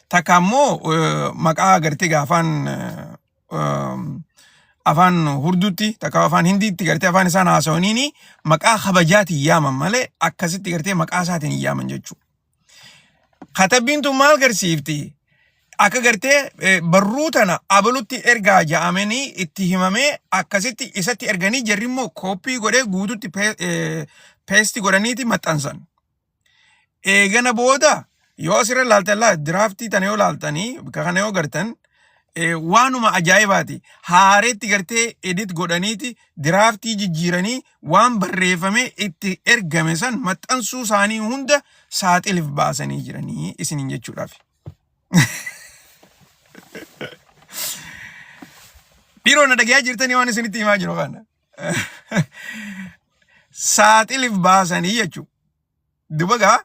Taka ammoo maqaa gartee afaan hurduutti taka afaan hindiitti gartee afaan isaan haasawaniini maqaa kabajaatiin yaaman malee akkasitti gartee maqaa isaatiin hin yaaman jechuudha. Katabbiin tun maal garsiifti? Akka gartee barruu tana abalutti ergaa ja'amanii itti himamee akkasitti isatti erganii jarri immoo kooppii godhee guututti peesti godhaniiti maxxansan. Eegana booda yoo asirra laaltallaa diraaftii tana yoo laaltanii bakka kana yoo gartan waanuma ajaa'ibaati. Haareetti gartee edit godhaniiti diraaftii jijjiiranii waan barreeffame itti ergame san maxxansuu isaanii hunda saaxilif baasanii jiranii isiniin jechuudhaaf. Dhiironni dhagayaa jirtanii waan isinitti himaa jiru kana. Saaxilif baasanii jechuudha. Dubagaa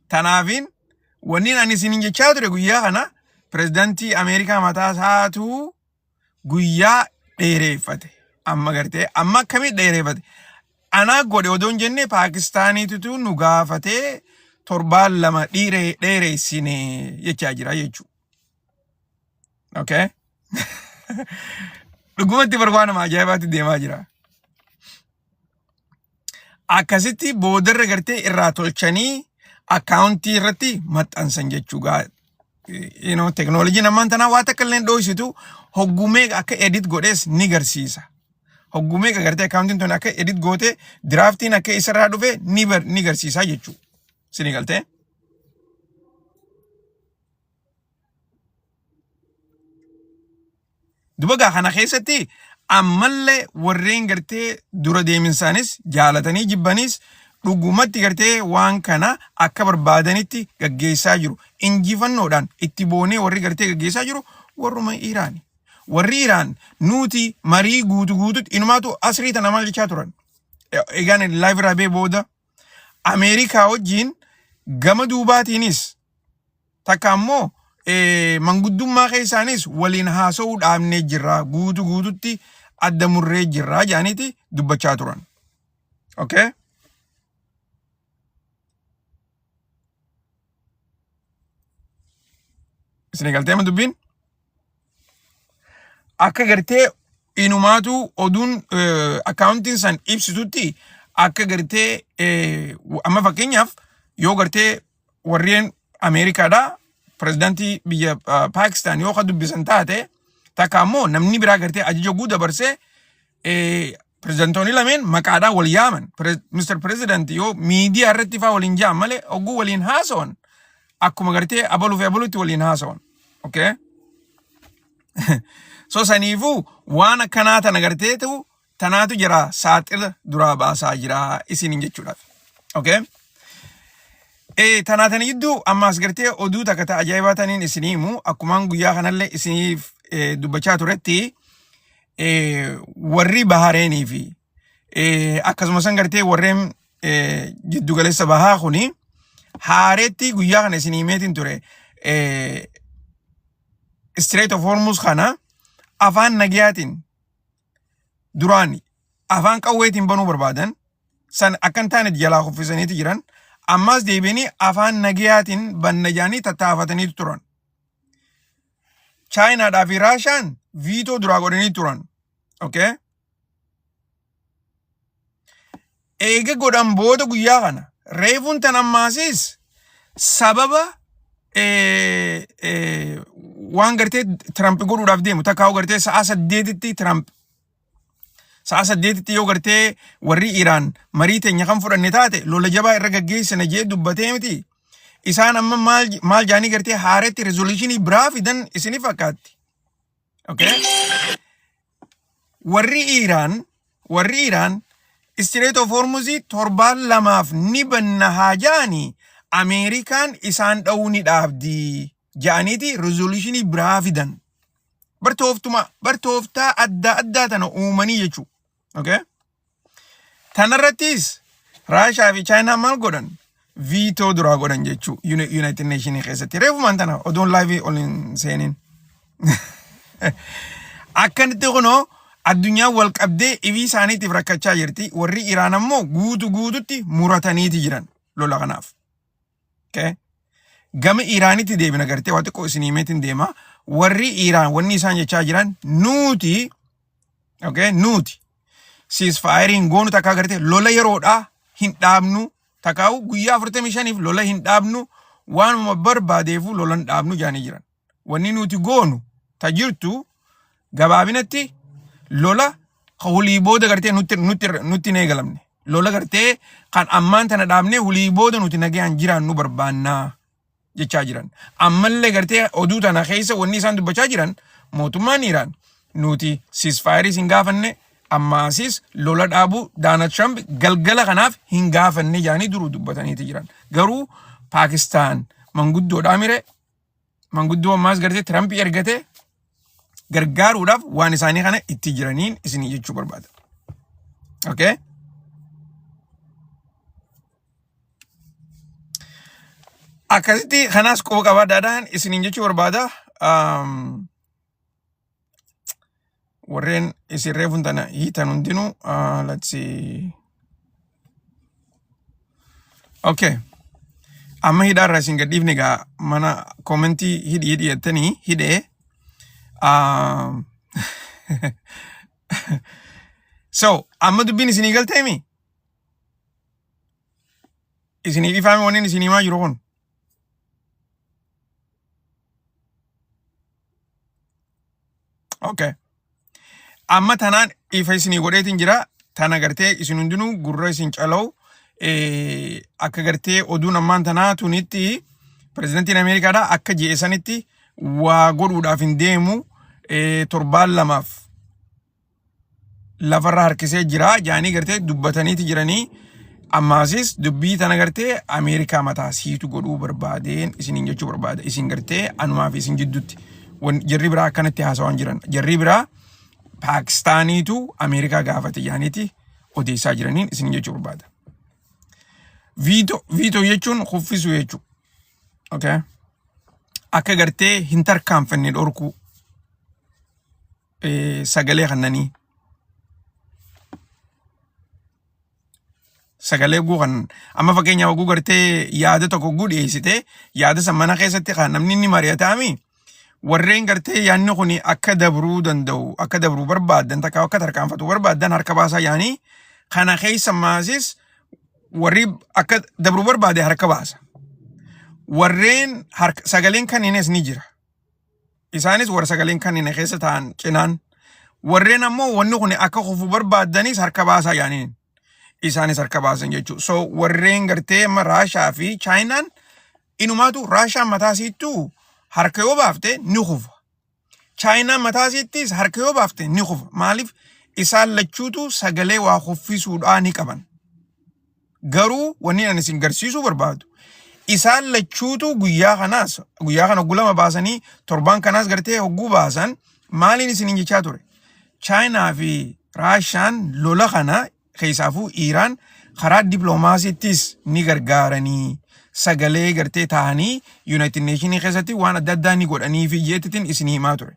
tanaafin wanni ani isiniin jechaa ture guyyaa kana Prezidantii Ameerikaa mataa isaatu guyyaa dheereeffate. Amma gartee amma akkamitti dheereeffate? Anaa godhe odoon jenne Paakistaaniitutu nu gaafatee torbaan lama dheereessine jechaa jira jechuudha. Okay? Dhugumatti barbaadama ajaa'ibaatti deemaa jira. Akkasitti boodarra gartee irraa tolchanii akkaawuntii irratti maxxansan jechuudha. Teknooloojiin ammaan tanaa waa takka illee dhoositu hoggumee akka edit godhees ni garsiisa. Hoggumee gartee akkaawuntiin tun akka edit goote diraaftiin akka isarraa dhufe ni garsiisa jechuudha. Isinii galtee? Dubagaa kana keessatti ammallee warreen gartee dura deeminsaanis jaalatanii jibbanis dhugumatti gartee waan kana akka barbaadanitti gaggeessaa jiru. Injifannoodhaan itti boonee warri gartee gaggeessaa jiru warruma Iraani. Warri Iraan nuti marii guututti inumaatu asrii tana maal jechaa turan. Egaan live rabee booda Ameerikaa wajjin gama duubaatiinis takka ammoo manguddummaa keessaanis waliin haasa'uu dhaabnee jirra guututti adda murree jirra jaaniiti dubbachaa turan. Okay? Isin galtee ma dubbiin? Akka gartee inumaatu oduun akkaawuntiin san ibsitutti akka gartee amma fakkeenyaaf yoo gartee warreen Ameerikaadhaa pirezidaantii biyya Paakistaan yoo ka dubbisan taate takka ammoo namni biraa gartee ajaja guu dabarsee pirezidaantoonni lameen maqaadhaan wal yaaman Mr. President yoo miidiyaa irratti faa waliin jaan malee ogguu waliin haasawan akkuma gartee abaluu fi abaluutti waliin haasawan. Okay? So saniifuu waan akkanaa tana gartee ta'u tanaatu jira saaxila duraa baasaa jira isiniin jechuudhaaf. Okay? Tanaatani jidduu ammaas gartee oduu takka ta'a ajaa'ibaa taniin isinii himu akkumaan guyyaa kanallee isiniif dubbachaa turetti warri Bahareenii fi akkasumas gartee warreen jiddugaleessa bahaa kuni haareetti guyyaa kana isinii himeetiin ture Strait of Hormuz kana afaan nagayaatiin duraan afaan qawweetiin banuu barbaadan san akkan taane jalaa kuffisaniiti jiran ammas deebiinii afaan nagayaatiin banna jaanii tattaafataniitu turan. Chaayinaadhaa fi Raashaan viitoo duraa godhanii turan. Okay? Eega godhan booda guyyaa kana reefuun tan ammaasis sababa waan gartee Trump godhuudhaaf deemu takkaa'u gartee sa'a 8tti Trump sa'a 8tti yoo gartee warri Iraan marii teenya kan fudhanne taate lola jabaa irra gaggeessina jee dubbatee miti isaan amma maal jaanii gartee haaretti resolutionii biraa fidan isini fakkaatti. Okay? warri Iraan Strait of Hormuz torbaan lamaaf ni banna haa jaanii Ameerikaan isaan dha'uu ni dhaabdi jaaniiti resolutionii biraa fidan. Bartooftaa addaa tana uumanii jechuu. Okay? Tanarrattis Raashaa fi Chaayinaa maal godhan? Viitoo duraa godhan jechuu United Nations keessatti. Reefumaan tana odoon laayivii ol hin seenin. Akkanitti kunoo addunyaa wal qabdee ibii isaaniitiif rakkachaa jirti. Warri Iraan ammoo guututti murataniiti jiran lola kanaaf. Okay? Gama Iraanitti deebina gartee waa xiqqoo isin himeetiin deema. Warri Iraan wanni isaan jechaa jiran nuti ceasefire goonu takkaa gartee lola yeroodhaa hin dhaabnu takkaa'u guyyaa 45f lola hin dhaabnu waanuma barbaadeefu lola hin dhaabnu jaanii jiran. Wanni nuti goonu ta jirtu gabaabinatti lola hulii booda gartee nutti hin eegalamne. Lola gartee kan ammaan tana dhaabnee hulii booda nuti nagayaan jiraannu barbaannaa jechaa jiran. Ammallee gartee oduu tana keessa wanni isaan dubbachaa jiran mootummaan Iraan nuti ceasefire hin gaafanne ammaasis lola dhaabu Donald Trump galgala kanaaf hin gaafanne jaanii duruu dubbataniiti jiran. Garuu Paakistaan manguddoodhaa mire manguddoo ammaas gartee Trump ergate gargaaruudhaaf waan isaanii kana itti jiraniin isinii jechuu barbaada. Okay? Akkasitti kanaas qofa qabaadhaadhaan isiniin jechuu barbaada. Warreen isin reefuun tana hiitan hundinuu let's see. Okay. Amma hidhaarraa isin gadhiifne egaa mana koomentii hidhii jettanii hidhee. So, amma dubbiin isinii galteemi? Isinii ifaame waniin isinii maa jiru kun? Okay. Amma tanaan ifa isinii godheetiin jira. Tana gartee isin hundinuu gurra isin cala'u. Akka gartee oduun ammaan tanaa tunitti pirezidantiin Ameerikaadhaa akka je'esanitti waa godhuudhaaf hin deemu torbaan lamaaf lafarra harkisee jira. Jaanii gartee dubbataniiti jiranii. Ammaasis dubbii tana gartee Ameerikaa mataa siitu godhuu barbaadeen isiniin jechuu barbaada. Isin gartee anumaa fi isin jidduutti. Jarri biraa akkanatti haasawaan jiran. Jarri biraa Paakistaaniitu Ameerikaa gaafate jaaniiti odeessaa jiraniin isin jechuu barbaada. Viitoo jechuun kuffisuu jechuu. Okay? akka gartee hin tarkaanfanne dhorku sagalee kannanii sagalee guugan amma fakkeenya waguu gartee yaada tokko dhiyeessite yaada san mana keessatti kan namni inni mari'ataami warreen gartee yaanni kun akka dabruu danda'u akka dabruu barbaadan takka akka tarkaanfatu barbaadan harka baasaa yaanii kana keessa maasis warri akka dabruu barbaade harka baasa warreen sagaleen kanneenis ni jira isaanis warra sagaleen kanneen keessa ta'an cinaan warreen ammoo wanni kun akka kufuu barbaadanis harka baasaa yaaniin isaanis harka baasan jechuudha. So warreen gartee amma Raashaa fi Chaayinaan inumaatu Raashaan mataasiittuu harka yoo baafte ni kufa. Chaayinaan mataasiittis harka yoo baafte ni kufa. Maaliif isaan lachuutu sagalee waa kuffisuudhaan ni qaban. Garuu wanni ani isin garsiisuu barbaadu. Isaan lachuutu guyyaa kana gulama baasanii torban kanaas gartee hogguu baasan maaliin isin jechaa ture. Chaayinaa fi Raashaan lola kana keessaafu Iiraan karaa dippiloomaasiittis ni gargaaranii sagalee gartee ta'anii United Nations keessatti waan adda addaa ni godhanii fi jeettiin isin himaa ture.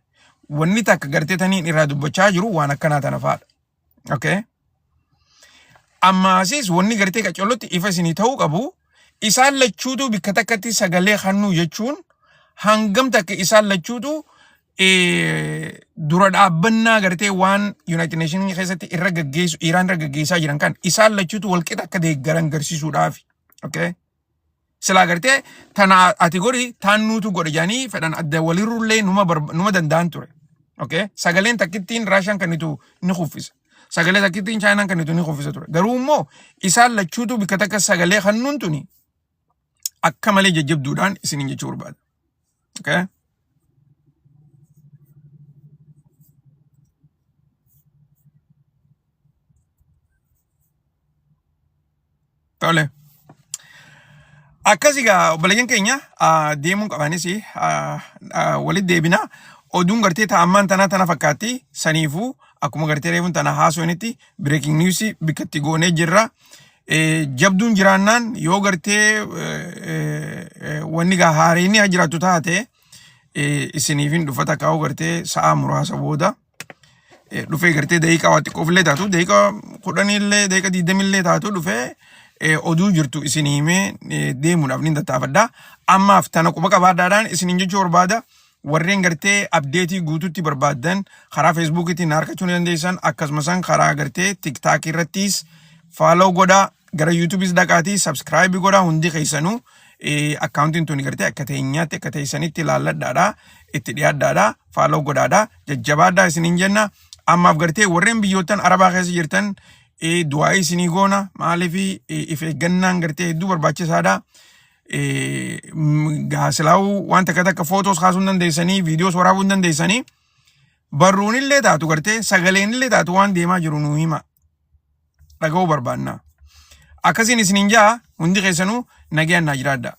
Wanni takka gartee taniin irraa dubbachaa jiru waan akkanaa tana fa'aadha. Okay? Ammaasis wanni gartee qacollotti ifa isinii ta'uu qabu isaan lachuutu bikka takkatti sagalee kannuu jechuun hangam takka isaan lachuutu dura dhaabbannaa gartee waan United Nations keessatti irra gaggeessu Iiraan irra gaggeessaa jiran kan isaan lachuutu walqixa akka deeggaran garsiisuudhaaf. Okay? Silaa gartee tana ati godhi taannuutu godha jedhanii fedhan adda walirrullee numa danda'an ture. Okay? Sagaleen takkittiin Raashaan kannitu ni kuffisa. Sagalee takkittiin Chaayinaan kannitu ni kuffisa ture. Garuu immoo isaan lachuutu bikka takka sagalee kannuun tuni akka malee jajjabduudhaan isiniin jechuu barbaada. Okay? Tole. Akkasigaa obboleeyyan keenya deemuun qabanis walitti deebina oduun gartee ta'ammaan tana fakkaatti saniifuu akkuma gartee reefuun tana haasawanitti breaking news bikkatti goonee jirra. Jabduun jiraannaan yoo gartee wanni haareenii haa jiraattu taate isiniifin dhufata kaa'u gartee sa'a muraasa booda dhufee gartee daqiiqaa waa xiqqoofillee taatu daqiiqaa 10illee daqiiqaa 20illee taatu dhufee oduu jirtu isin himee deemuudhaaf ni tattaafadha. Ammaaf tana quba qabaadhaadhaan isiniin jechuu barbaada. Warreen gartee abdeetii guutuutti barbaadan karaa feesbuukiitiin harkachuu ni dandeessan akkasumas karaa gartee tiktaakii irrattis faaloo godhaa gara yuutuubis dhaqaatii sabskraayibii godhaa hundi keessanuu akkaawuntiin tuni gartee akka teenyaatti akka teessanitti ilaalladhaadha itti dhiyaadhaadha faaloo godhaadha jajjabaadhaa isiniin jenna. Ammaaf gartee warreen biyyoottan arabaa keessa jirtan du'aa isinii goona maaliif if eeggannaan gartee hedduu barbaachisaadha. Gaasilaawu waan takka footoos kaasuu hin dandeessanii viidiyoos waraabuu hin dandeessanii barruun illee taatu gartee sagaleen illee taatu waan deemaa jiru nuu hima dhaga'uu barbaanna. Akkasiin isiniin jaa hundi keessanuu nagayaan naa jiraadha.